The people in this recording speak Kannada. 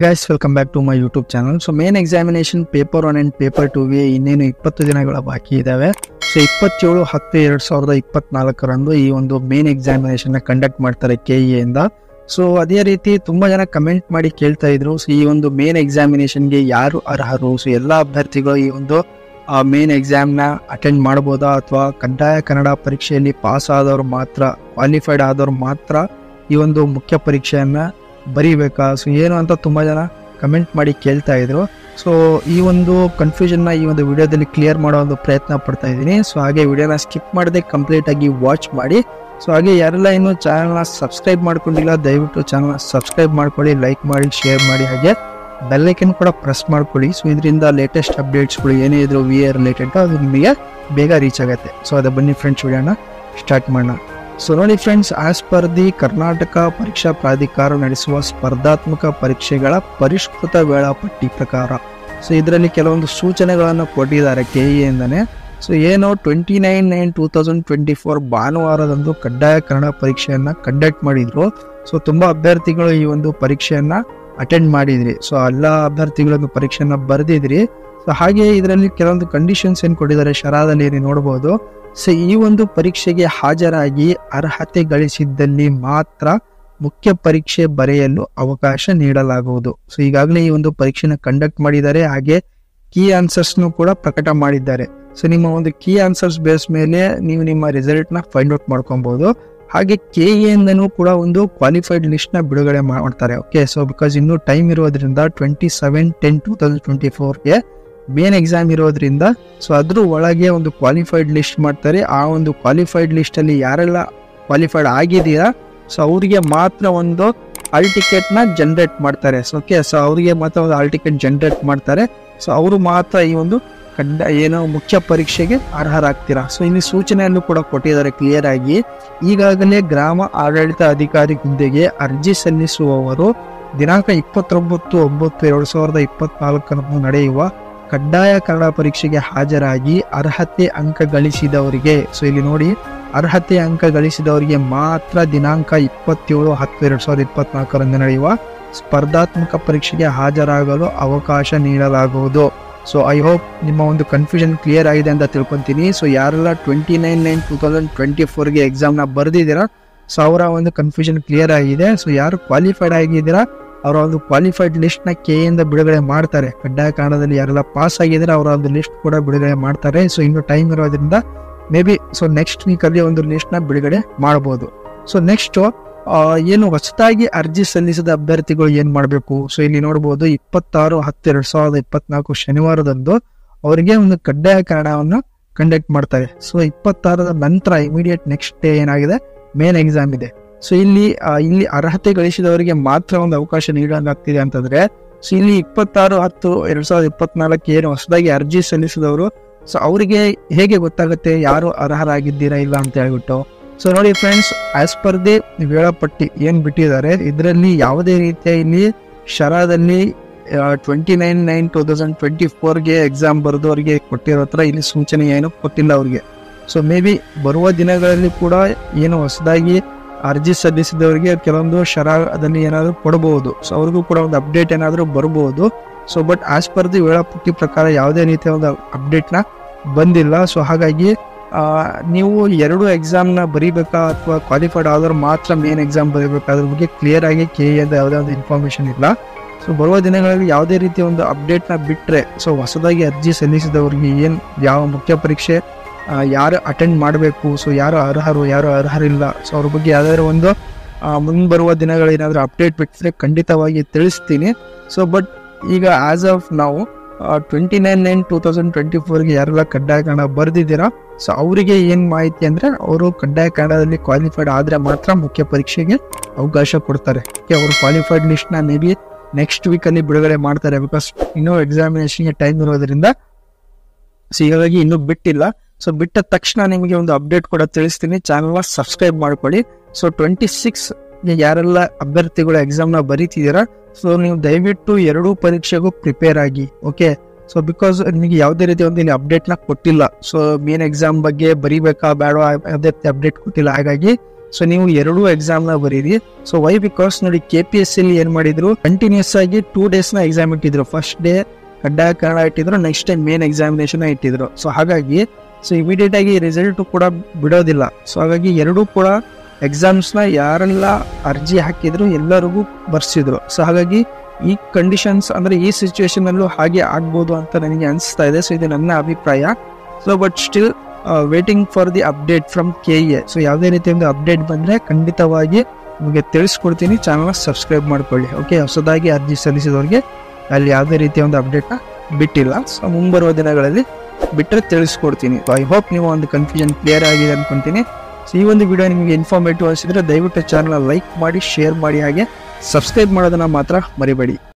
Guys, welcome back to my YouTube channel. So main examination paper 1 and paper 2 ಗೆ ಇನ್ನೇನು 20 ದಿನಗಳ ಬಾಕಿ ಇದಾವೆ. ಸೊ 27/10/2024 ಈ ಒಂದು ಮೇನ್ ಎಕ್ಸಾಮಿನೇಷನ್ ನ ಕಂಡಕ್ಟ್ ಮಾಡ್ತಾರೆ KE ಇಂದ. ಸೊ ಅದೇ ರೀತಿ ತುಂಬಾ ಜನ ಕಮೆಂಟ್ ಮಾಡಿ ಕೇಳ್ತಾ ಇದ್ರು, ಸೊ ಈ ಒಂದು ಮೇನ್ ಎಕ್ಸಾಮಿನೇಷನ್ ಗೆ ಯಾರು ಅರ್ಹರು, ಸೊ ಎಲ್ಲಾ ಅಭ್ಯರ್ಥಿಗಳು ಈ ಒಂದು ಮೇನ್ ಎಕ್ಸಾಮ್ ನ ಅಟೆಂಡ್ ಮಾಡಬಹುದಾ ಅಥವಾ ಕಡ್ಡಾಯ ಕನ್ನಡ ಪರೀಕ್ಷೆಯಲ್ಲಿ ಪಾಸ್ ಆದವರು ಮಾತ್ರ, ಕ್ವಾಲಿಫೈಡ್ ಆದವರು ಮಾತ್ರ ಈ ಒಂದು ಮುಖ್ಯ ಪರೀಕ್ಷೆಯನ್ನ ಬರೀಬೇಕಾ, ಸೊ ಏನು ಅಂತ ತುಂಬಾ ಜನ ಕಮೆಂಟ್ ಮಾಡಿ ಕೇಳ್ತಾ ಇದ್ರು. ಸೊ ಈ ಒಂದು ಕನ್ಫ್ಯೂಷನ್ ನ ಈ ಒಂದು ವಿಡಿಯೋದಲ್ಲಿ ಕ್ಲಿಯರ್ ಮಾಡೋ ಒಂದು ಪ್ರಯತ್ನ ಪಡ್ತಾ ಇದ್ದೀನಿ. ಸೊ ಹಾಗೆ ವಿಡಿಯೋನ ಸ್ಕಿಪ್ ಮಾಡದೆ ಕಂಪ್ಲೀಟ್ ಆಗಿ ವಾಚ್ ಮಾಡಿ. ಸೊ ಹಾಗೆ ಯಾರೆಲ್ಲ ಇನ್ನು ಚಾನಲ್ನ ಸಬ್ಸ್ಕ್ರೈಬ್ ಮಾಡ್ಕೊಂಡಿಲ್ಲ, ದಯವಿಟ್ಟು ಚಾನಲ್ನ ಸಬ್ಸ್ಕ್ರೈಬ್ ಮಾಡ್ಕೊಳ್ಳಿ, ಲೈಕ್ ಮಾಡಿ, ಶೇರ್ ಮಾಡಿ, ಹಾಗೆ ಬೆಲ್ ಐಕನ್ ಕೂಡ ಪ್ರೆಸ್ ಮಾಡ್ಕೊಳ್ಳಿ. ಸೊ ಇದರಿಂದ ಲೇಟೆಸ್ಟ್ ಅಪ್ಡೇಟ್ಸ್ಗಳು ಏನೇ ಇದ್ರು VA ರಿಲೇಟೆಡ್ ಅದು ನಿಮಗೆ ಬೇಗ ರೀಚ್ ಆಗುತ್ತೆ. ಸೊ ಅದೇ ಬನ್ನಿ ಫ್ರೆಂಡ್ಸ್, ವಿಡಿಯೋನ ಸ್ಟಾರ್ಟ್ ಮಾಡೋಣ. ಸೊ ನೋಡಿ friends, as per the Karnataka ಪರೀಕ್ಷಾ ಪ್ರಾಧಿಕಾರ ನಡೆಸುವ ಸ್ಪರ್ಧಾತ್ಮಕ ಪರೀಕ್ಷೆಗಳ ಪರಿಷ್ಕೃತ ವೇಳಾಪಟ್ಟಿ ಪ್ರಕಾರ, ಸೊ ಇದರಲ್ಲಿ ಕೆಲವೊಂದು ಸೂಚನೆಗಳನ್ನು ಕೊಟ್ಟಿದ್ದಾರೆ KE ಇಂದನೇ. ಸೊ ಏನು 29/9/2024 ಭಾನುವಾರದಂದು ಕಡ್ಡಾಯ ಕನ್ನಡ ಪರೀಕ್ಷೆಯನ್ನ ಕಂಡಕ್ಟ್ ಮಾಡಿದ್ರು. ಸೊ ತುಂಬಾ ಅಭ್ಯರ್ಥಿಗಳು ಈ ಒಂದು ಪರೀಕ್ಷೆಯನ್ನ ಅಟೆಂಡ್ ಮಾಡಿದ್ರಿ. ಸೊ ಎಲ್ಲ ಅಭ್ಯರ್ಥಿಗಳನ್ನು ಪರೀಕ್ಷೆಯನ್ನ ಬರೆದಿದ್ರಿ. ಸೊ ಹಾಗೆ ಇದರಲ್ಲಿ ಕೆಲವೊಂದು ಕಂಡೀಷನ್ಸ್ ಏನ್ ಕೊಟ್ಟಿದ್ದಾರೆ ಶರಾದಲ್ಲಿ ನೀವು ನೋಡಬಹುದು. ಸೊ ಈ ಒಂದು ಪರೀಕ್ಷೆಗೆ ಹಾಜರಾಗಿ ಅರ್ಹತೆ ಗಳಿಸಿದ್ದಲ್ಲಿ ಮಾತ್ರ ಮುಖ್ಯ ಪರೀಕ್ಷೆ ಬರೆಯಲು ಅವಕಾಶ ನೀಡಲಾಗುವುದು. ಸೊ ಈಗಾಗಲೇ ಈ ಒಂದು ಪರೀಕ್ಷೆನ ಕಂಡಕ್ಟ್ ಮಾಡಿದ್ದಾರೆ, ಹಾಗೆ ಕೀ ಆನ್ಸರ್ಸ್ ಕೂಡ ಪ್ರಕಟ ಮಾಡಿದ್ದಾರೆ. ಸೊ ನಿಮ್ಮ ಒಂದು ಕೀ ಆನ್ಸರ್ಸ್ ಬೇಸ್ ಮೇಲೆ ನೀವು ನಿಮ್ಮ ರಿಸಲ್ಟ್ ನ ಫೈಂಡ್ ಔಟ್ ಮಾಡ್ಕೊಬಹುದು. ಹಾಗೆ KE ಇಂದನೂ ಕೂಡ ಒಂದು ಕ್ವಾಲಿಫೈಡ್ ಲಿಸ್ಟ್ ನ ಬಿಡುಗಡೆ ಮಾಡ್ತಾರೆ. ಓಕೆ, ಸೊ ಬಿಕಾಸ್ ಇನ್ನೂ ಟೈಮ್ ಇರೋದ್ರಿಂದ 27/10/2024 ಗೆ ಮೇನ್ ಎಕ್ಸಾಮ್ ಇರೋದ್ರಿಂದ ಸೊ ಅದ್ರ ಒಳಗೆ ಒಂದು ಕ್ವಾಲಿಫೈಡ್ ಲಿಸ್ಟ್ ಮಾಡ್ತಾರೆ. ಆ ಒಂದು ಕ್ವಾಲಿಫೈಡ್ ಲಿಸ್ಟ್ ಅಲ್ಲಿ ಯಾರೆಲ್ಲ ಕ್ವಾಲಿಫೈಡ್ ಆಗಿದೆಯಾ ಸೊ ಅವರಿಗೆ ಮಾತ್ರ ಒಂದು ಹಾಲ್ ಟಿಕೆಟ್ ನ ಜನರೇಟ್ ಮಾಡ್ತಾರೆ. ಸೊ ಓಕೆ, ಸೊ ಅವರಿಗೆ ಮಾತ್ರ ಒಂದು ಹಾಲ್ ಟಿಕೆಟ್ ಜನರೇಟ್ ಮಾಡ್ತಾರೆ. ಸೊ ಅವರು ಮಾತ್ರ ಈ ಒಂದು ಏನೋ ಮುಖ್ಯ ಪರೀಕ್ಷೆಗೆ ಅರ್ಹರಾಗ್ತೀರಾ. ಸೊ ಇಲ್ಲಿ ಸೂಚನೆಯನ್ನು ಕೂಡ ಕೊಟ್ಟಿದ್ದಾರೆ ಕ್ಲಿಯರ್ ಆಗಿ. ಈಗಾಗಲೇ ಗ್ರಾಮ ಆಡಳಿತ ಅಧಿಕಾರಿ ಹುದ್ದೆಗೆ ಅರ್ಜಿ ಸಲ್ಲಿಸುವವರು ದಿನಾಂಕ 29/9/2024 ನಡೆಯುವ ಕಡ್ಡಾಯ ಕನ್ನಡ ಪರೀಕ್ಷೆಗೆ ಹಾಜರಾಗಿ ಅರ್ಹತೆ ಅಂಕ ಗಳಿಸಿದವರಿಗೆ, ಸೊ ಇಲ್ಲಿ ನೋಡಿ, ಅರ್ಹತೆ ಅಂಕ ಗಳಿಸಿದವರಿಗೆ ಮಾತ್ರ ದಿನಾಂಕ 27/10/2024 ನಡೆಯುವ ಸ್ಪರ್ಧಾತ್ಮಕ ಪರೀಕ್ಷೆಗೆ ಹಾಜರಾಗಲು ಅವಕಾಶ ನೀಡಲಾಗುವುದು. ಸೊ ಐ ಹೋಪ್ ನಿಮ್ಮ ಒಂದು ಕನ್ಫ್ಯೂಷನ್ ಕ್ಲಿಯರ್ ಆಗಿದೆ ಅಂತ ತಿಳ್ಕೊತೀನಿ. ಸೊ ಯಾರೆಲ್ಲ 29/9/2024 ಗೆ ಎಕ್ಸಾಮ್ ನ ಬರೆದಿದ್ದೀರಾ ಸೊ ಅವರ ಒಂದು ಕನ್ಫ್ಯೂಷನ್ ಕ್ಲಿಯರ್ ಆಗಿದೆ. ಸೊ ಯಾರು ಕ್ವಾಲಿಫೈಡ್ ಆಗಿದ್ದೀರಾ ಅವರ ಒಂದು ಕ್ವಾಲಿಫೈಡ್ ಲಿಸ್ಟ್ ನ KE ಇಂದ ಬಿಡುಗಡೆ ಮಾಡ್ತಾರೆ. ಕಡ್ಡಾಯ ಕನ್ನಡದಲ್ಲಿ ಯಾರೆಲ್ಲ ಪಾಸ್ ಆಗಿದ್ರೆ ಅವರ ಒಂದು ಲಿಸ್ಟ್ ಕೂಡ ಬಿಡುಗಡೆ ಮಾಡ್ತಾರೆ. ಸೊ ಇನ್ನು ಟೈಮ್ ಇರೋದ್ರಿಂದ may be so next week ಅಲ್ಲಿ ಒಂದು ಲಿಸ್ಟ್ ನ ಬಿಡುಗಡೆ ಮಾಡಬಹುದು. ಸೊ ನೆಕ್ಸ್ಟ್ ಏನು ಹೊಸದಾಗಿ ಅರ್ಜಿ ಸಲ್ಲಿಸಿದ ಅಭ್ಯರ್ಥಿಗಳು ಏನ್ ಮಾಡಬೇಕು, ಸೊ ಇಲ್ಲಿ ನೋಡಬಹುದು 26/10/2024 ಶನಿವಾರದಂದು ಅವರಿಗೆ ಒಂದು ಕಡ್ಡಾಯ ಕನ್ನಡವನ್ನು ಕಂಡಕ್ಟ್ ಮಾಡ್ತಾರೆ. ಸೊ 26ರ ನಂತರ ಇಮಿಡಿಯೇಟ್ ನೆಕ್ಸ್ಟ್ ಡೇ ಏನಾಗಿದೆ ಮೇನ್ ಎಕ್ಸಾಮ್ ಇದೆ. ಸೊ ಇಲ್ಲಿ ಅರ್ಹತೆ ಗಳಿಸಿದವರಿಗೆ ಮಾತ್ರ ಒಂದು ಅವಕಾಶ ನೀಡಲಾಗ್ತಿದೆ ಅಂತಂದ್ರೆ, ಸೊ ಇಲ್ಲಿ 26/10/2024 ಏನು ಹೊಸದಾಗಿ ಅರ್ಜಿ ಸಲ್ಲಿಸಿದವರು ಸೊ ಅವರಿಗೆ ಹೇಗೆ ಗೊತ್ತಾಗುತ್ತೆ ಯಾರು ಅರ್ಹರಾಗಿದ್ದೀರಾ ಇಲ್ಲ ಅಂತ ಹೇಳ್ಬಿಟ್ಟು. ಸೊ ನೋಡಿ ಫ್ರೆಂಡ್ಸ್, ಆಸ್ ಪರ್ ದಿ ವೇಳಾಪಟ್ಟಿ ಏನ್ ಬಿಟ್ಟಿದ್ದಾರೆ ಇದರಲ್ಲಿ ಯಾವುದೇ ರೀತಿಯ ಇಲ್ಲಿ ಶರಾದಲ್ಲಿ 29/9/2024 ಗೆ ಎಕ್ಸಾಮ್ ಬರೆದವರಿಗೆ ಕೊಟ್ಟಿರೋ ಹತ್ರ ಇಲ್ಲಿ ಸೂಚನೆ ಏನು ಕೊಟ್ಟಿಲ್ಲ ಅವ್ರಿಗೆ. ಸೊ ಮೇ ಬಿ ಬರುವ ದಿನಗಳಲ್ಲಿ ಕೂಡ ಏನು ಹೊಸದಾಗಿ ಅರ್ಜಿ ಸಲ್ಲಿಸಿದವರಿಗೆ ಕೆಲವೊಂದು ಶರಾದಲ್ಲಿ ಏನಾದ್ರು ಕೊಡಬಹುದು. ಸೊ ಅವ್ರಿಗೂ ಕೂಡ ಒಂದು ಅಪ್ಡೇಟ್ ಏನಾದ್ರು ಬರಬಹುದು. So but as per the ವೇಳಾಪಟ್ಟಿ ಪ್ರಕಾರ ಯಾವುದೇ ರೀತಿಯ ಒಂದು ಅಪ್ಡೇಟ್ ನ ಬಂದಿಲ್ಲ. ಸೊ ಹಾಗಾಗಿ ನೀವು ಎರಡು ಎಕ್ಸಾಮ್ ನ ಬರೀಬೇಕಾ ಅಥವಾ ಕ್ವಾಲಿಫೈಡ್ ಆದವ್ರು ಮಾತ್ರ ಮೇನ್ ಎಕ್ಸಾಮ್ ಬರೀಬೇಕಾ ಅದ್ರ ಬಗ್ಗೆ ಕ್ಲಿಯರ್ ಆಗಿ KE ಅಂತ ಯಾವುದೇ ಒಂದು ಇನ್ಫಾರ್ಮೇಶನ್ ಇಲ್ಲ. ಸೊ ಬರುವ ದಿನಗಳಲ್ಲಿ ಯಾವುದೇ ರೀತಿಯ ಒಂದು ಅಪ್ಡೇಟ್ ನ ಬಿಟ್ರೆ ಸೊ ಹೊಸದಾಗಿ ಅರ್ಜಿ ಸಲ್ಲಿಸಿದವರಿಗೆ ಏನ್ ಯಾವ ಮುಖ್ಯ ಪರೀಕ್ಷೆ ಯಾರು ಅಟೆಂಡ್ ಮಾಡಬೇಕು, ಸೊ ಯಾರು ಅರ್ಹರು ಯಾರು ಅರ್ಹರಿಲ್ಲ, ಸೊ ಅವ್ರ ಬಗ್ಗೆ ಯಾವ್ದಾದ್ರು ಒಂದು ಮುಂಬರುವ ದಿನಗಳು ಏನಾದ್ರು ಅಪ್ಡೇಟ್ ಬಿಟ್ಟರೆ ಖಂಡಿತವಾಗಿ ತಿಳಿಸ್ತೀನಿ. ಸೊ ಬಟ್ ಈಗ ಆಸ್ ಆಫ್ ನಾವು 29/9/2024 ಗೆ ಯಾರೆಲ್ಲ ಕಡ್ಡಾಯ ಕನ್ನಡ ಬರೆದಿದ್ದೀರಾ ಸೊ ಅವರಿಗೆ ಏನ್ ಮಾಹಿತಿ ಅಂದ್ರೆ ಅವರು ಕಡ್ಡಾಯ ಕನ್ನಡದಲ್ಲಿ ಕ್ವಾಲಿಫೈಡ್ ಆದ್ರೆ ಮಾತ್ರ ಮುಖ್ಯ ಪರೀಕ್ಷೆಗೆ ಅವಕಾಶ ಕೊಡ್ತಾರೆ. ಅವರು ಕ್ವಾಲಿಫೈಡ್ ಲಿಸ್ಟ್ ನ ಮೇ ಬಿ ನೆಕ್ಸ್ಟ್ ವೀಕ್ ಅಲ್ಲಿ ಬಿಡುಗಡೆ ಮಾಡ್ತಾರೆ, ಬಿಕಾಸ್ ಇನ್ನೂ ಎಕ್ಸಾಮಿನೇಷನ್ಗೆ ಟೈಮ್ ಇರೋದ್ರಿಂದ. ಸೊ ಹೀಗಾಗಿ ಇನ್ನೂ ಬಿಟ್ಟಿಲ್ಲ. ಸೊ ಬಿಟ್ಟ ತಕ್ಷಣ ನಿಮಗೆ ಒಂದು ಅಪ್ಡೇಟ್ ಕೂಡ ತಿಳಿಸ್ತೀನಿ, ಚಾನಲ್ ಸಬ್ಸ್ಕ್ರೈಬ್ ಮಾಡ್ಕೊಳ್ಳಿ. ಸೊ 26 ಯಾರೆಲ್ಲ ಅಭ್ಯರ್ಥಿಗಳು ಎಕ್ಸಾಮ್ ನ ಬರೀತಿದ್ದೀರಾ ಸೊ ನೀವು ದಯವಿಟ್ಟು ಎರಡೂ ಪರೀಕ್ಷೆಗೂ ಪ್ರಿಪೇರ್ ಆಗಿ. ಓಕೆ, ಸೊ ಬಿಕಾಸ್ ನಿಮಗೆ ಯಾವುದೇ ರೀತಿ ಒಂದು ಇಲ್ಲಿ ಅಪ್ಡೇಟ್ ನ ಕೊಟ್ಟಿಲ್ಲ. ಸೊ ಮೇನ್ ಎಕ್ಸಾಮ್ ಬಗ್ಗೆ ಬರೀಬೇಕಾ ಬೇಡ ಅದೇ ಅಪ್ಡೇಟ್ ಕೊಟ್ಟಿಲ್ಲ. ಹಾಗಾಗಿ ಸೊ ನೀವು ಎರಡೂ ಎಕ್ಸಾಮ್ ನ ಬರೀರಿ. ಸೊ ವೈ ಬಿಕಾಸ್ ನೋಡಿ KPSC ಏನ್ ಮಾಡಿದ್ರು, ಕಂಟಿನ್ಯೂಸ್ ಆಗಿ 2 days ನ ಎಕ್ಸಾಮ್ ಇಟ್ಟಿದ್ರು. ಫಸ್ಟ್ ಡೇ ಕಡ್ಡಾಯ ಕನ್ನಡ ಇಟ್ಟಿದ್ರು, ನೆಕ್ಸ್ಟ್ ಟೈಮ್ ಮೇನ್ ಎಕ್ಸಾಮಿನೇಷನ್ ಇಟ್ಟಿದ್ರು. ಸೊ ಹಾಗಾಗಿ ಇಮಿಡಿಯೇಟ್ ಆಗಿ ರಿಸಲ್ಟ್ ಕೂಡ ಬಿಡೋದಿಲ್ಲ. ಸೊ ಹಾಗಾಗಿ ಎರಡೂ ಕೂಡ ಎಕ್ಸಾಮ್ಸ್ ನ ಯಾರೆಲ್ಲ ಅರ್ಜಿ ಹಾಕಿದ್ರು ಎಲ್ಲರಿಗೂ ಬರ್ಸಿದ್ರು. ಸೊ ಹಾಗಾಗಿ ಈ ಕಂಡೀಷನ್ಸ್ ಅಂದ್ರೆ ಈ ಸಿಚುವೇಶನ್ ಅಲ್ಲೂ ಹಾಗೆ ಆಗ್ಬೋದು ಅಂತ ನನಗೆ ಅನಿಸ್ತಾ ಇದೆ. ಸೊ ಇದು ನನ್ನ ಅಭಿಪ್ರಾಯ. So but still waiting for the update from KE. So ಯಾವುದೇ ರೀತಿ ಒಂದು ಅಪ್ಡೇಟ್ ಬಂದ್ರೆ ಖಂಡಿತವಾಗಿ ನಿಮಗೆ ತಿಳಿಸ್ಕೊಡ್ತೀನಿ. ಚಾನಲ್ನ ಸಬ್ಸ್ಕ್ರೈಬ್ ಮಾಡ್ಕೊಳ್ಳಿ. ಓಕೆ, ಹೊಸದಾಗಿ ಅರ್ಜಿ ಸಲ್ಲಿಸಿದವ್ರಿಗೆ ಅಲ್ಲಿ ಯಾವುದೇ ರೀತಿಯ ಒಂದು ಅಪ್ಡೇಟ್ನ ಬಿಟ್ಟಿಲ್ಲ. ಸೊ ಮುಂಬರುವ ದಿನಗಳಲ್ಲಿ ಬಿಟ್ಟರೆ ತಿಳಿಸ್ಕೊಡ್ತೀನಿ. ಐ ಹೋಪ್ ನೀವು ಒಂದು ಕನ್ಫ್ಯೂಷನ್ ಕ್ಲಿಯರ್ ಆಗಿದೆ ಅನ್ಕೊಂತೀನಿ. ಸೊ ಈ ಒಂದು ವಿಡಿಯೋ ನಿಮಗೆ ಇನ್ಫಾರ್ಮೇಟಿವ್ ಅನಿಸಿದ್ರೆ ದಯವಿಟ್ಟು ಚಾನಲ್ನ ಲೈಕ್ ಮಾಡಿ, ಶೇರ್ ಮಾಡಿ, ಹಾಗೆ ಸಬ್ಸ್ಕ್ರೈಬ್ ಮಾಡೋದನ್ನ ಮಾತ್ರ ಮರಿಬೇಡಿ.